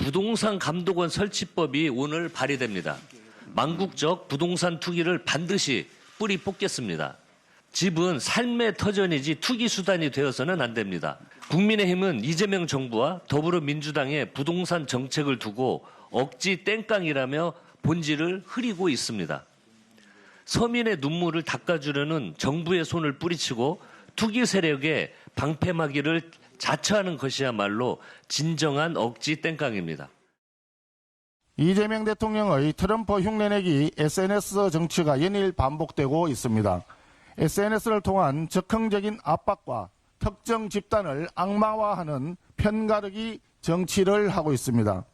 부동산 감독원 설치법이 오늘 발의됩니다. 망국적 부동산 투기를 반드시 뿌리 뽑겠습니다. 집은 삶의 터전이지 투기 수단이 되어서는 안 됩니다. 국민의힘은 이재명 정부와 더불어민주당의 부동산 정책을 두고 억지 땡깡이라며 본질을 흐리고 있습니다. 서민의 눈물을 닦아주려는 정부의 손을 뿌리치고 투기 세력의 방패막이를 자처하는 것이야말로 진정한 억지 땡깡입니다. 이재명 대통령의 트럼프 흉내내기 SNS 정치가 연일 반복되고 있습니다. SNS를 통한 적극적인 압박과 특정 집단을 악마화하는 편가르기 정치를 하고 있습니다.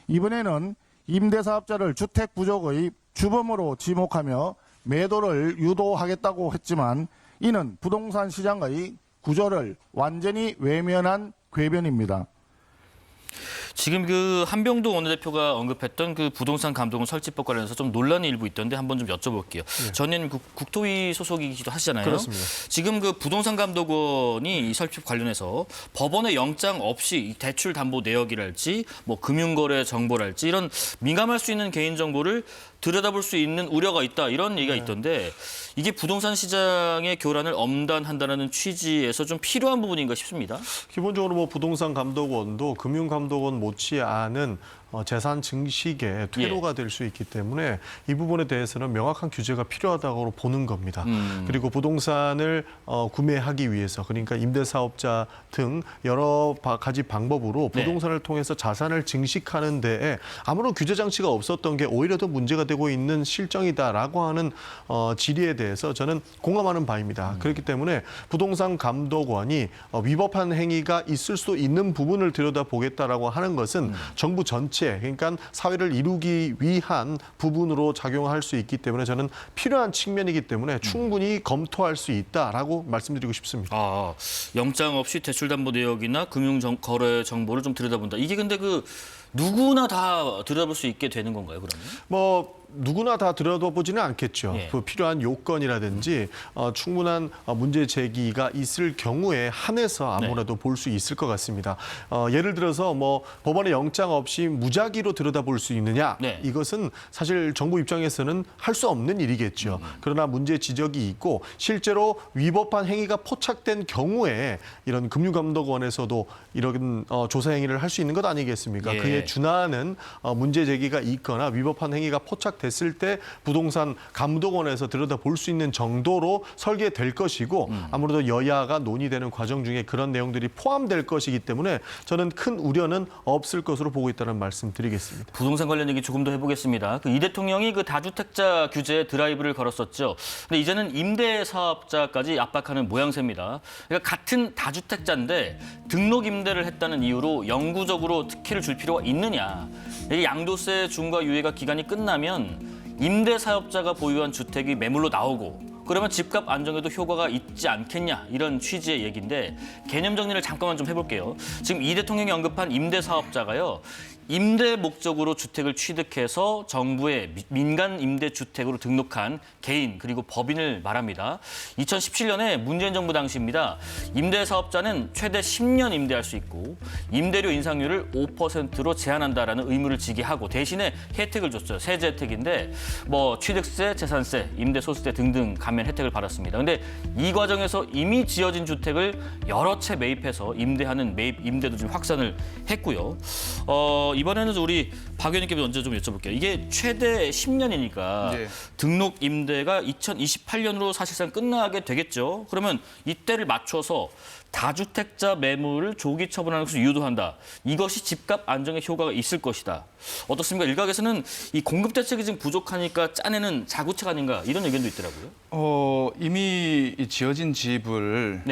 이번에는 임대사업자를 주택 부족의 주범으로 지목하며 매도를 유도하겠다고 했지만 이는 부동산 시장의 구조를 완전히 외면한 궤변입니다. 지금 그 한병도 원내대표가 언급했던 그 부동산 감독원 설치법 관련해서 좀 논란이 일부 있던데 한번 좀 여쭤볼게요. 네. 전 의원님 국토위 소속이기도 하시잖아요. 그렇습니다. 지금 그 부동산 감독원이 이 설치법 관련해서 법원의 영장 없이 대출 담보 내역이랄지 뭐 금융거래 정보랄지 이런 민감할 수 있는 개인 정보를 들여다볼 수 있는 우려가 있다 이런 얘기가 있던데 이게 부동산 시장의 교란을 엄단한다는 취지에서 좀 필요한 부분인가 싶습니다. 기본적으로 뭐 부동산 감독원도 금융 감독원 못지않은 재산 증식의 퇴로가 될 수 있기 때문에 이 부분에 대해서는 명확한 규제가 필요하다고 보는 겁니다. 그리고 부동산을 구매하기 위해서 그러니까 임대사업자 등 여러 가지 방법으로 부동산을 통해서 자산을 증식하는 데에 아무런 규제 장치가 없었던 게 오히려 더 문제가 되고 있는 실정이다라고 하는 질의에 대해서 저는 공감하는 바입니다. 그렇기 때문에 부동산 감독원이 위법한 행위가 있을 수 있는 부분을 들여다보겠다라고 하는 것은 정부 전체 그러니까 사회를 이루기 위한 부분으로 작용할 수 있기 때문에 저는 필요한 측면이기 때문에 충분히 검토할 수 있다라고 말씀드리고 싶습니다. 영장 없이 대출담보 내역이나 금융거래 정보를 좀 들여다본다. 이게 근데 그 누구나 다 들여다볼 수 있게 되는 건가요, 그러면? 뭐 누구나 다 들여다보지는 않겠죠. 예. 그 필요한 요건이라든지 충분한 문제 제기가 있을 경우에 한해서 아무래도 볼 수 있을 것 같습니다. 예를 들어서 뭐 법원의 영장 없이 무작위로 들여다볼 수 있느냐 이것은 사실 정부 입장에서는 할 수 없는 일이겠죠. 그러나 문제 지적이 있고 실제로 위법한 행위가 포착된 경우에 이런 금융감독원에서도 이런 조사 행위를 할 수 있는 것 아니겠습니까? 예. 그에 준하는 문제 제기가 있거나 위법한 행위가 포착됐을 때 부동산 감독원에서 들여다볼 수 있는 정도로 설계될 것이고 아무래도 여야가 논의되는 과정 중에 그런 내용들이 포함될 것이기 때문에 저는 큰 우려는 없을 것으로 보고 있다는 말씀 드리겠습니다. 부동산 관련 얘기 조금 더 해보겠습니다. 이 대통령이 그 다주택자 규제에 드라이브를 걸었었죠. 근데 이제는 임대사업자까지 압박하는 모양새입니다. 그러니까 같은 다주택자인데 등록 임대를 했다는 이유로 영구적으로 특혜를 줄 필요가 있느냐. 이게 양도세 중과 유예가 기간이 끝나면 임대사업자가 보유한 주택이 매물로 나오고 그러면 집값 안정에도 효과가 있지 않겠냐 이런 취지의 얘기인데 개념 정리를 잠깐만 좀 해볼게요. 지금 이 대통령이 언급한 임대사업자가요. 임대 목적으로 주택을 취득해서 정부의 민간 임대주택으로 등록한 개인 그리고 법인을 말합니다. 2017년에 문재인 정부 당시입니다. 임대사업자는 최대 10년 임대할 수 있고 임대료 인상률을 5%로 제한한다라는 의무를 지게 하고 대신에 혜택을 줬어요. 세제 혜택인데 뭐 취득세, 재산세, 임대소득세 등등 감면 혜택을 받았습니다. 근데 이 과정에서 이미 지어진 주택을 여러 채 매입해서 임대하는 매입 임대도 좀 확산을 했고요. 이번에는 우리 박 의원님께 먼저 좀 여쭤볼게요. 이게 최대 10년이니까 등록 임대가 2028년으로 사실상 끝나게 되겠죠. 그러면 이때를 맞춰서 다주택자 매물을 조기 처분하는 것을 유도한다. 이것이 집값 안정에 효과가 있을 것이다. 어떻습니까? 일각에서는 이 공급 대책이 지금 부족하니까 짜내는 자구책 아닌가 이런 의견도 있더라고요. 이미 지어진 집을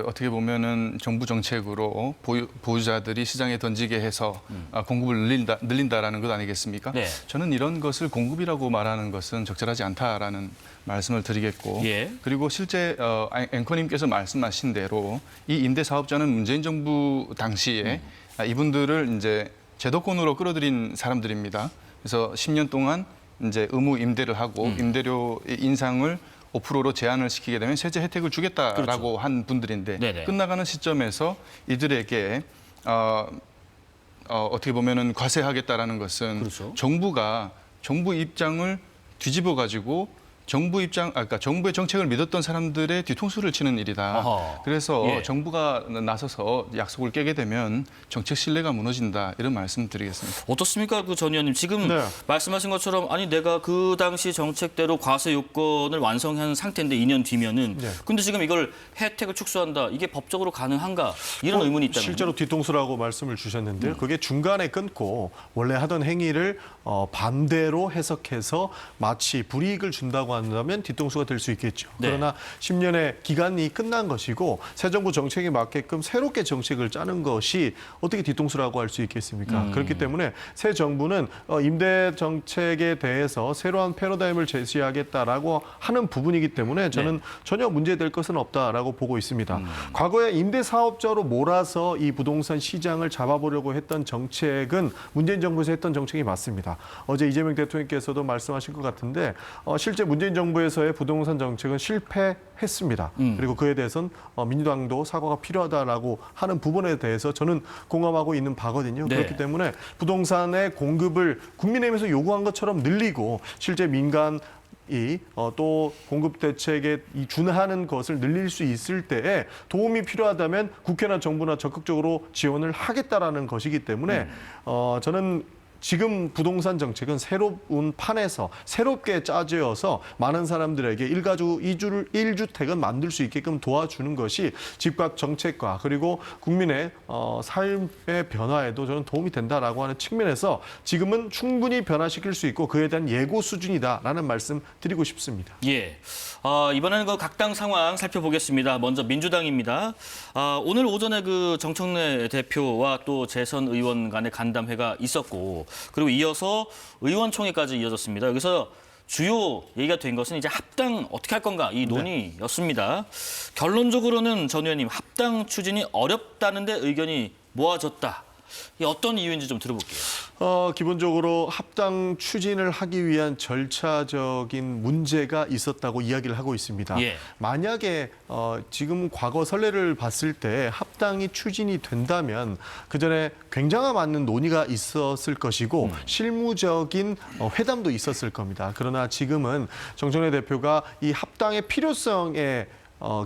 어떻게 보면은 정부 정책으로 보유자들이 시장에 던지게 해서 공급을 늘린다라는 것 아니겠습니까? 저는 이런 것을 공급이라고 말하는 것은 적절하지 않다라는 말씀을 드리겠고 그리고 실제 앵커님께서 말씀하신 대로 이 임대사업자는 문재인 정부 당시에 이분들을 이제 제도권으로 끌어들인 사람들입니다. 그래서 10년 동안 이제 의무 임대를 하고 임대료 인상을 5%로 제한을 시키게 되면 세제 혜택을 주겠다라고 한 분들인데 끝나가는 시점에서 이들에게 어떻게 보면은 과세하겠다라는 것은 그렇죠. 정부가 정부 입장을 뒤집어 가지고 그러니까 정부의 정책을 믿었던 사람들의 뒤통수를 치는 일이다. 아하. 그래서 예. 정부가 나서서 약속을 깨게 되면 정책 신뢰가 무너진다. 이런 말씀드리겠습니다. 어떻습니까, 그 전 의원님? 지금 네. 말씀하신 것처럼 아니 내가 그 당시 정책대로 과세 요건을 완성한 상태인데 2년 뒤면은 네. 근데 지금 이걸 혜택을 축소한다. 이게 법적으로 가능한가? 이런 의문이 있다면. 실제로 뒤통수라고 말씀을 주셨는데요. 그게 중간에 끊고 원래 하던 행위를 반대로 해석해서 마치 불이익을 준다고 한다면 뒤통수가 될 수 있겠죠. 네. 그러나 10년의 기간이 끝난 것이고 새 정부 정책에 맞게끔 새롭게 정책을 짜는 것이 어떻게 뒤통수라고 할 수 있겠습니까? 그렇기 때문에 새 정부는 임대 정책에 대해서 새로운 패러다임을 제시하겠다라고 하는 부분이기 때문에 저는 전혀 문제될 것은 없다라고 보고 있습니다. 과거에 임대 사업자로 몰아서 이 부동산 시장을 잡아보려고 했던 정책은 문재인 정부에서 했던 정책이 맞습니다. 어제 이재명 대통령께서도 말씀하신 것 같은데 실제 문재인 정부에서의 부동산 정책은 실패했습니다. 그리고 그에 대해서는 민주당도 사과가 필요하다라고 하는 부분에 대해서 저는 공감하고 있는 바거든요. 네. 그렇기 때문에 부동산의 공급을 국민의힘에서 요구한 것처럼 늘리고 실제 민간 또 공급 대책에 준하는 것을 늘릴 수 있을 때에 도움이 필요하다면 국회나 정부나 적극적으로 지원을 하겠다라는 것이기 때문에 저는 지금 부동산 정책은 새로운 판에서 새롭게 짜져서 많은 사람들에게 일가구 1주택은 만들 수 있게끔 도와주는 것이 집값 정책과 그리고 국민의 삶의 변화에도 저는 도움이 된다라고 하는 측면에서 지금은 충분히 변화시킬 수 있고 그에 대한 예고 수준이다라는 말씀 드리고 싶습니다. 예. 이번에는 그 각 당 상황 살펴보겠습니다. 먼저 민주당입니다. 오늘 오전에 그 정청래 대표와 또 재선 의원 간의 간담회가 있었고 그리고 이어서 의원총회까지 이어졌습니다. 여기서 주요 얘기가 된 것은 이제 합당 어떻게 할 건가 이 논의였습니다. 결론적으로는 전 의원님 합당 추진이 어렵다는데 의견이 모아졌다. 이 어떤 이유인지 좀 들어볼게요. 기본적으로 합당 추진을 하기 위한 절차적인 문제가 있었다고 이야기를 하고 있습니다. 예. 만약에 지금 과거 선례를 봤을 때 합당이 추진이 된다면 그전에 굉장히 많은 논의가 있었을 것이고 실무적인 회담도 있었을 겁니다. 그러나 지금은 정청래 대표가 이 합당의 필요성에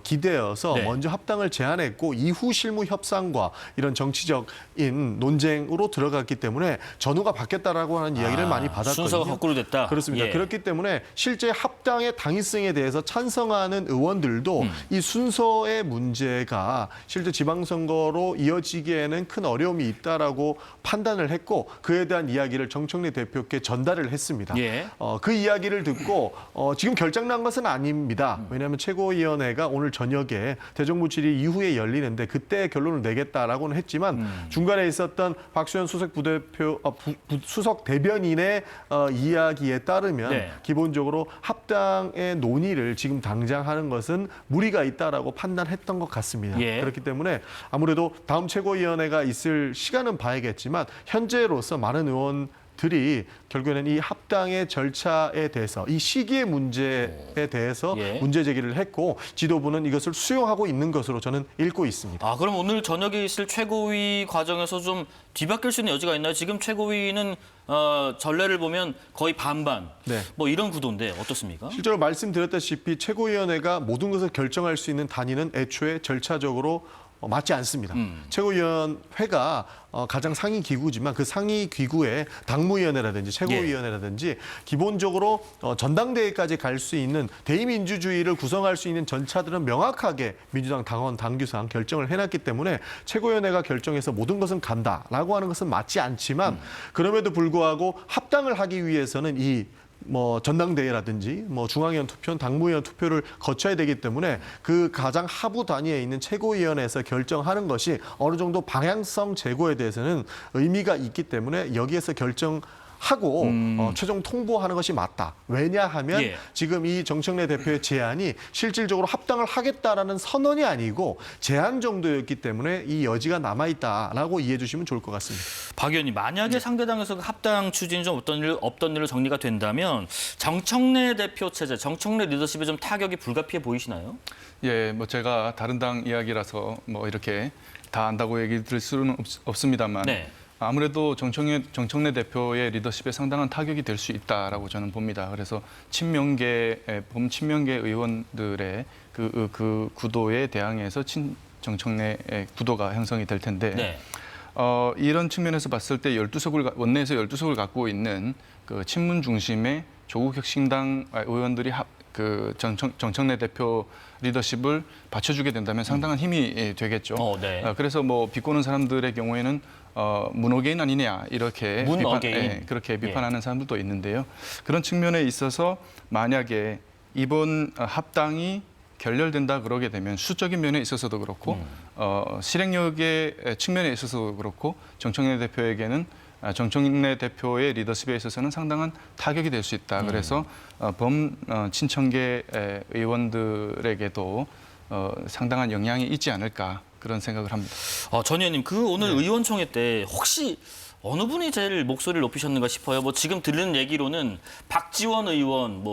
기대어서 네. 먼저 합당을 제안했고 이후 실무 협상과 이런 정치적인 논쟁으로 들어갔기 때문에 전후가 바뀌었다라고 하는 이야기를 많이 받았거든요. 순서가 거꾸로 됐다. 그렇습니다. 예. 그렇기 때문에 실제 합당의 당위성에 대해서 찬성하는 의원들도 이 순서의 문제가 실제 지방선거로 이어지기에는 큰 어려움이 있다라고 판단을 했고 그에 대한 이야기를 정청래 대표께 전달을 했습니다. 예. 그 이야기를 듣고 지금 결정난 것은 아닙니다. 왜냐하면 최고위원회가 오늘 저녁에 대정부 질의 이후에 열리는데 그때 결론을 내겠다라고는 했지만 중간에 있었던 박수현 수석 부대표 수석 대변인의 이야기에 따르면 네. 기본적으로 합당의 논의를 지금 당장 하는 것은 무리가 있다라고 판단했던 것 같습니다. 예. 그렇기 때문에 아무래도 다음 최고위원회가 있을 시간은 봐야겠지만 현재로서 많은 의원들이 결국에는 이 합당의 절차에 대해서 이 시기의 문제에 대해서 예. 문제 제기를 했고 지도부는 이것을 수용하고 있는 것으로 저는 읽고 있습니다. 그럼 오늘 저녁에 있을 최고위 과정에서 좀 뒤바뀔 수 있는 여지가 있나요? 지금 최고위는 전례를 보면 거의 반반 네. 뭐 이런 구도인데 어떻습니까? 실제로 말씀드렸다시피 최고위원회가 모든 것을 결정할 수 있는 단위는 애초에 절차적으로 맞지 않습니다. 최고위원회가 가장 상위 기구지만 그 상위 기구의 당무위원회라든지 최고위원회라든지 기본적으로 전당대회까지 갈 수 있는 대의민주주의를 구성할 수 있는 절차들은 명확하게 민주당 당원 당규상 결정을 해놨기 때문에 최고위원회가 결정해서 모든 것은 간다라고 하는 것은 맞지 않지만 그럼에도 불구하고 합당을 하기 위해서는 이 전당대회라든지 중앙위원 투표, 당무위원 투표를 거쳐야 되기 때문에 그 가장 하부 단위에 있는 최고위원회에서 결정하는 것이 어느 정도 방향성 제고에 대해서는 의미가 있기 때문에 여기에서 결정하고 최종 통보하는 것이 맞다. 왜냐하면 예. 지금 이 정청래 대표의 제안이 실질적으로 합당을 하겠다라는 선언이 아니고 제안 정도였기 때문에 이 여지가 남아있다라고 이해해 주시면 좋을 것 같습니다. 박 의원님, 만약에 상대당에서 그 합당 추진이 좀 없던 일로 정리가 된다면 정청래 대표 체제, 정청래 리더십에 좀 타격이 불가피해 보이시나요? 예, 제가 다른 당 이야기라서 이렇게 다 안다고 얘기 드릴 수는 없습니다만 네. 아무래도 정청래 대표의 리더십에 상당한 타격이 될 수 있다라고 저는 봅니다. 그래서 범친명계 의원들의 그 구도에 대항해서 정청래 구도가 형성이 될 텐데 네. 이런 측면에서 봤을 때 원내에서 12석을 갖고 있는 그 친문 중심의 조국혁신당 의원들이 정청래 대표 리더십을 받쳐주게 된다면 상당한 힘이 되겠죠. 네. 그래서 뭐 비꼬는 사람들의 경우에는 문어게인 아니냐 이렇게 그렇게 비판하는 사람들도 있는데요. 그런 측면에 있어서 만약에 이번 합당이 결렬된다 그러게 되면 수적인 면에 있어서도 그렇고 실행력의 측면에 있어서도 그렇고 정청래 대표에게는 정청래 대표의 리더십에 있어서는 상당한 타격이 될 수 있다. 그래서 친청계 의원들에게도 상당한 영향이 있지 않을까 그런 생각을 합니다. 전 의원님, 오늘 의원총회 때 혹시 어느 분이 제일 목소리를 높이셨는가 싶어요. 뭐 지금 들리는 얘기로는 박지원 의원,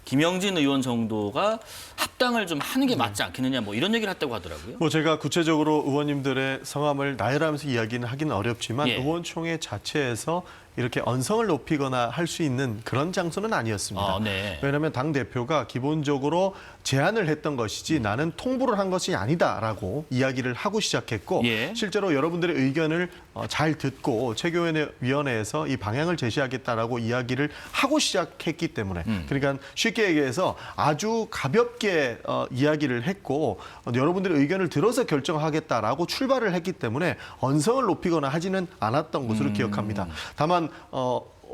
김영진 의원 정도가 합당을 좀 하는 게 맞지 않겠느냐, 이런 얘기를 했다고 하더라고요. 제가 구체적으로 의원님들의 성함을 나열하면서 이야기는 하기는 어렵지만 의원총회 자체에서 이렇게 언성을 높이거나 할 수 있는 그런 장소는 아니었습니다. 네. 왜냐하면 당 대표가 기본적으로 제안을 했던 것이지 나는 통보를 한 것이 아니다라고 이야기를 하고 시작했고 실제로 여러분들의 의견을 잘 듣고 최고위원회에서 이 방향을 제시하겠다라고 이야기를 하고 시작했기 때문에 그러니까 쉽게 얘기해서 아주 가볍게 이야기를 했고 여러분들의 의견을 들어서 결정하겠다라고 출발을 했기 때문에 언성을 높이거나 하지는 않았던 것으로 기억합니다. 다만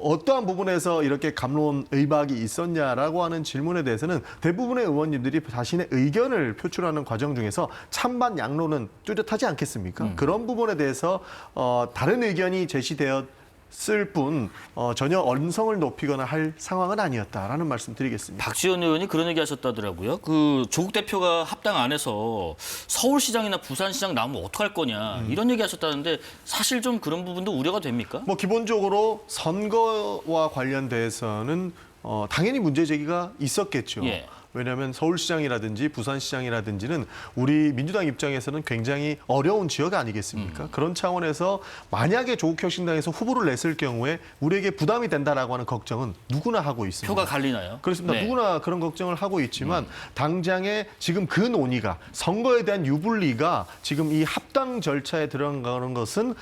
어떠한 부분에서 이렇게 갑론의박이 있었냐라고 하는 질문에 대해서는 대부분의 의원님들이 자신의 의견을 표출하는 과정 중에서 찬반 양론은 뚜렷하지 않겠습니까? 그런 부분에 대해서 다른 의견이 제시되었을 뿐 전혀 언성을 높이거나 할 상황은 아니었다라는 말씀 드리겠습니다. 박지원 의원이 그런 얘기 하셨다더라고요. 조국 대표가 합당 안 해서 서울시장이나 부산시장 나오면 어떡할 거냐 이런 얘기 하셨다는데 사실 좀 그런 부분도 우려가 됩니까? 기본적으로 선거와 관련돼서는 당연히 문제 제기가 있었겠죠. 왜냐하면 서울시장이라든지 부산시장이라든지는 우리 민주당 입장에서는 굉장히 어려운 지역 아니겠습니까? 그런 차원에서 만약에 조국혁신당에서 후보를 냈을 경우에 우리에게 부담이 된다라고 하는 걱정은 누구나 하고 있습니다. 표가 갈리나요? 그렇습니다. 누구나 그런 걱정을 하고 있지만 당장에 지금 그 논의가 선거에 대한 유불리가 지금 이 합당 절차에 들어가는 것은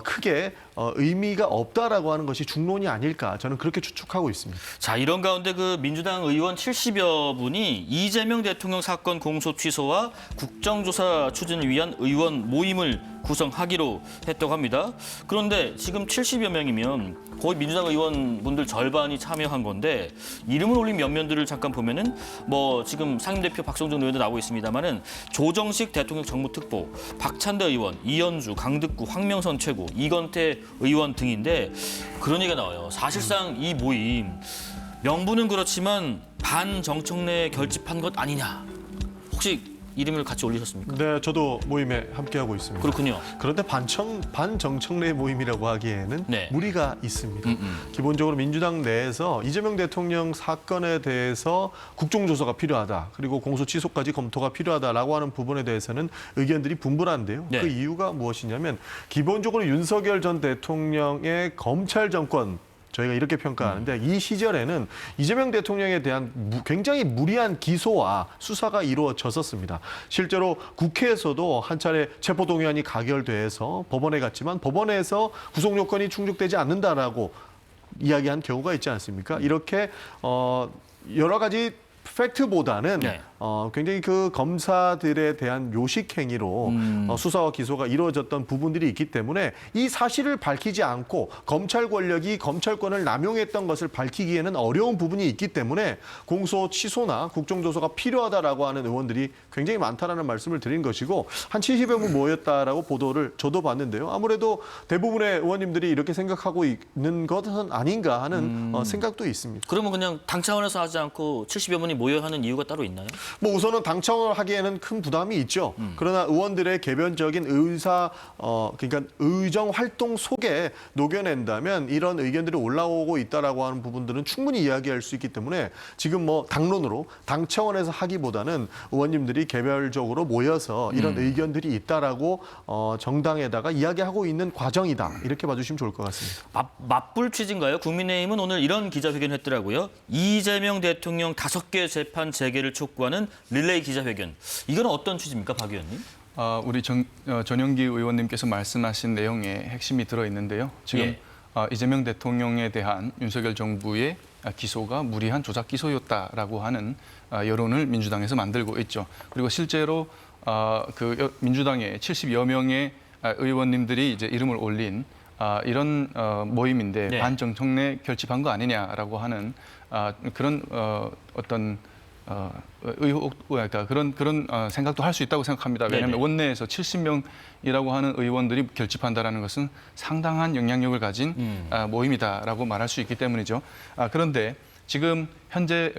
크게 의미가 없다라고 하는 것이 중론이 아닐까 저는 그렇게 추측하고 있습니다. 자, 이런 가운데 민주당 의원 70여 분이 이재명 대통령 사건 공소 취소와 국정조사 추진을 위한 의원 모임을 구성하기로 했다고 합니다. 그런데 지금 70여 명이면 거의 민주당 의원분들 절반이 참여한 건데 이름을 올린 면면들을 잠깐 보면은 지금 상임대표 박성준 의원도 나오고 있습니다만은 조정식 대통령 정무특보, 박찬대 의원, 이현주, 강득구, 황명선 최고, 이건태 의원 등인데 그런 얘기가 나와요. 사실상 이 모임 명분은 그렇지만 반정청래 결집한 것 아니냐. 혹시 이름을 같이 올리셨습니까? 네, 저도 모임에 함께하고 있습니다. 그렇군요. 그런데 반정청래 모임이라고 하기에는 무리가 있습니다. 기본적으로 민주당 내에서 이재명 대통령 사건에 대해서 국정조사가 필요하다. 그리고 공소 취소까지 검토가 필요하다라고 하는 부분에 대해서는 의견들이 분분한데요. 그 이유가 무엇이냐면 기본적으로 윤석열 전 대통령의 검찰 정권 저희가 이렇게 평가하는데 이 시절에는 이재명 대통령에 대한 굉장히 무리한 기소와 수사가 이루어졌었습니다. 실제로 국회에서도 한 차례 체포동의안이 가결돼서 법원에 갔지만 법원에서 구속 요건이 충족되지 않는다라고 이야기한 경우가 있지 않습니까? 이렇게 여러 가지 팩트보다는 굉장히 그 검사들에 대한 요식 행위로 수사와 기소가 이루어졌던 부분들이 있기 때문에 이 사실을 밝히지 않고 검찰 권력이 검찰권을 남용했던 것을 밝히기에는 어려운 부분이 있기 때문에 공소 취소나 국정조사가 필요하다라고 하는 의원들이 굉장히 많다라는 말씀을 드린 것이고 한 70여 명 모였다라고 보도를 저도 봤는데요. 아무래도 대부분의 의원님들이 이렇게 생각하고 있는 것은 아닌가 하는 생각도 있습니다. 그러면 그냥 당 차원에서 하지 않고 70여 분이 모여 하는 이유가 따로 있나요? 뭐 우선은 당청을 하기에는 큰 부담이 있죠. 그러나 의원들의 개변적인 그러니까 의정 활동 속에 녹여낸다면 이런 의견들이 올라오고 있다라고 하는 부분들은 충분히 이야기할 수 있기 때문에 지금 뭐 당론으로 당 차원에서 하기보다는 의원님들이 개별적으로 모여서 이런 의견들이 있다라고 정당에다가 이야기하고 있는 과정이다. 이렇게 봐주시면 좋을 것 같습니다. 맞불 취지인가요? 국민의힘은 오늘 이런 기자회견을 했더라고요. 이재명 대통령 5개 재판 재개를 촉구하는 릴레이 기자회견. 이건 어떤 취지입니까, 박 의원님? 우리 전영기 의원님께서 말씀하신 내용에 핵심이 들어있는데요. 지금 예. 이재명 대통령에 대한 윤석열 정부의 기소가 무리한 조작 기소였다라고 하는 여론을 민주당에서 만들고 있죠. 그리고 실제로 민주당의 70여 명의 의원님들이 이제 이름을 올린 이런 모임인데 네. 반정청래 결집한 거 아니냐라고 하는 그런 어떤 의혹, 그러니까 그런 생각도 할 수 있다고 생각합니다. 왜냐하면 네네. 원내에서 70명이라고 하는 의원들이 결집한다라는 것은 상당한 영향력을 가진 모임이다라고 말할 수 있기 때문이죠. 그런데 지금 현재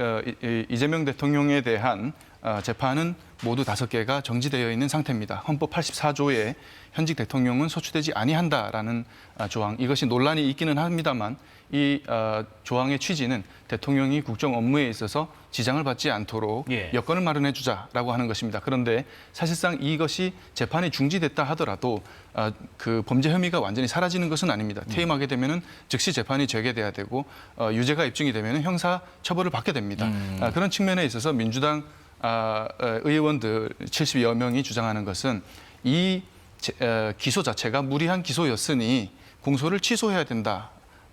이재명 대통령에 대한 재판은 모두 5개가 정지되어 있는 상태입니다. 헌법 84조에 현직 대통령은 소추되지 아니한다라는 조항, 이것이 논란이 있기는 합니다만 이 조항의 취지는 대통령이 국정 업무에 있어서 지장을 받지 않도록 예. 여건을 마련해 주자라고 하는 것입니다. 그런데 사실상 이것이 재판이 중지됐다 하더라도 그 범죄 혐의가 완전히 사라지는 것은 아닙니다. 퇴임하게 되면은 즉시 재판이 재개돼야 되고 유죄가 입증이 되면은 형사 처벌을 받게 됩니다. 그런 측면에 있어서 민주당 의원들 70여 명이 주장하는 것은 이 기소 자체가 무리한 기소였으니 공소를 취소해야 된다.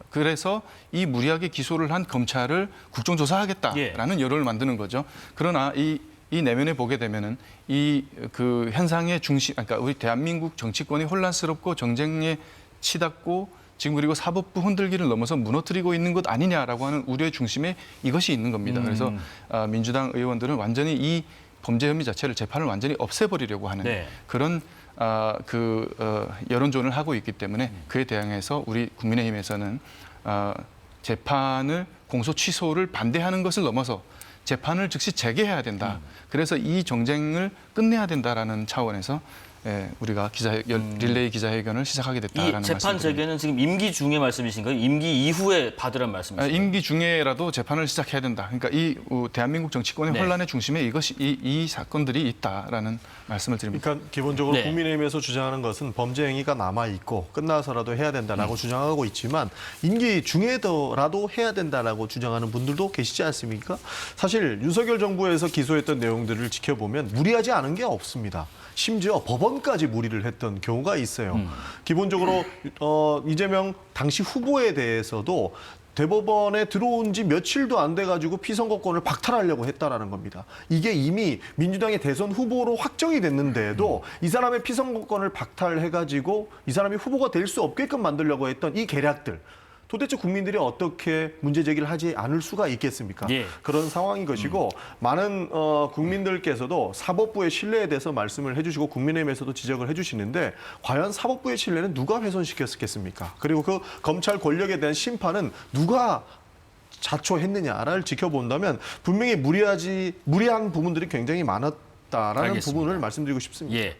그래서 이 무리하게 기소를 한 검찰을 국정조사하겠다라는 여론을 만드는 거죠. 그러나 이 내면에 보게 되면은 이 그 현상의 중심, 그러니까 우리 대한민국 정치권이 혼란스럽고 정쟁에 치닫고 지금 그리고 사법부 흔들기를 넘어서 무너뜨리고 있는 것 아니냐라고 하는 우려의 중심에 이것이 있는 겁니다. 그래서 민주당 의원들은 완전히 이 범죄 혐의 자체를 재판을 완전히 없애버리려고 하는 네. 그런 여론전을 하고 있기 때문에 그에 대항해서 우리 국민의힘에서는 재판을 공소 취소를 반대하는 것을 넘어서 재판을 즉시 재개해야 된다. 그래서 이 정쟁을 끝내야 된다라는 차원에서 우리가 릴레이 기자회견을 시작하게 됐다라는 이 말씀입니다. 재판 재개는 지금 임기 중에 말씀이신가요? 임기 이후에 받으란 말씀이신가요? 임기 중에라도 재판을 시작해야 된다. 그러니까 이 대한민국 정치권의 네. 혼란의 중심에 이 사건들이 있다라는 말씀을 드립니다. 그러니까 기본적으로 네. 국민의힘에서 주장하는 것은 범죄 행위가 남아 있고 끝나서라도 해야 된다라고 주장하고 있지만 임기 중에더라도 해야 된다라고 주장하는 분들도 계시지 않습니까? 사실 윤석열 정부에서 기소했던 내용들을 지켜보면 무리하지 않은 게 없습니다. 심지어 법원까지 무리를 했던 경우가 있어요. 기본적으로 이재명 당시 후보에 대해서도 대법원에 들어온 지 며칠도 안 돼가지고 피선거권을 박탈하려고 했다라는 겁니다. 이게 이미 민주당의 대선 후보로 확정이 됐는데도 이 사람의 피선거권을 박탈해가지고 이 사람이 후보가 될 수 없게끔 만들려고 했던 이 계략들. 도대체 국민들이 어떻게 문제 제기를 하지 않을 수가 있겠습니까? 예. 그런 상황인 것이고 많은 국민들께서도 사법부의 신뢰에 대해서 말씀을 해주시고 국민의힘에서도 지적을 해주시는데 과연 사법부의 신뢰는 누가 훼손시켰겠습니까? 그리고 그 검찰 권력에 대한 심판은 누가 자초했느냐를 지켜본다면 분명히 무리한 부분들이 굉장히 많았다라는 알겠습니다. 부분을 말씀드리고 싶습니다. 예.